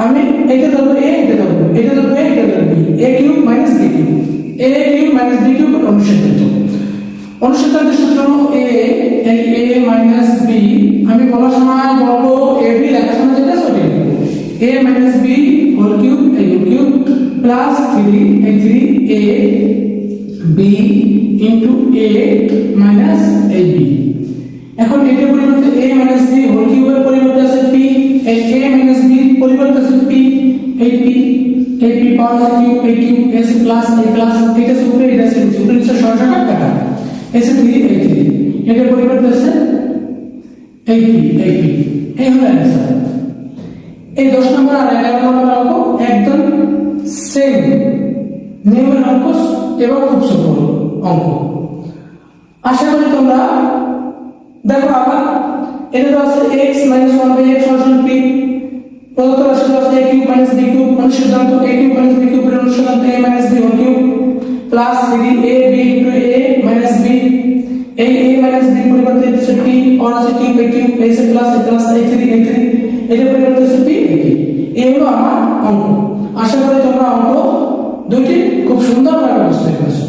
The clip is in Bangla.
আমি এটা ধরবো a, এটা ধরবো a, এটা ধরবো b, a cube minus b cube, a cube minus b cube অনুসিদ্ধান্ত। অনুসিদ্ধান্তের সূত্র a মাইনাস b, আমি বলার সময় বলবো a b লেখার সময় যেটা সেটা লিখবো a minus b whole cube plus 3a b into a minus ab। এখন এটার পরিবর্তে a মাইনাস b হোল কিউবের পরিবর্তে আছে p, এই a মাইনাস b পরিবর্তে আছে p, এই p পাওয়ার আছে কিউব, এই cube s plus a plus, এটা উপরে এটা আছে উপরে নিচে সরাসরি কাটা s 3 a 3, এটার পরিবর্তে আছে এই p, এই হলো অ্যান্সার। এই 10 নম্বর আর 11 নম্বর অঙ্ক একদম সেম নিয়মের অঙ্ক এবং খুব সহজ অঙ্ক। আশা করি তোমরা দেখো। আবার এটা তো আছে x - 1/x সমান p, প্রদত্ত রাশি আছে a cube minus b cube, অনুসিদ্ধান্ত a কিউব মাইনাস b কিউবের অনুসিদ্ধান্ত a minus b whole cube plus 3ab into a minus b, এই a মাইনাস b পরিবর্তে হচ্ছে p আর আছে cube, a cube s plus a plus a3 এটা পরিবর্তে হচ্ছে p, এই হলো আমার অঙ্ক। আশা করি তোমরা অঙ্ক দুইটি খুব সুন্দরভাবে বুঝতে পেরেছো।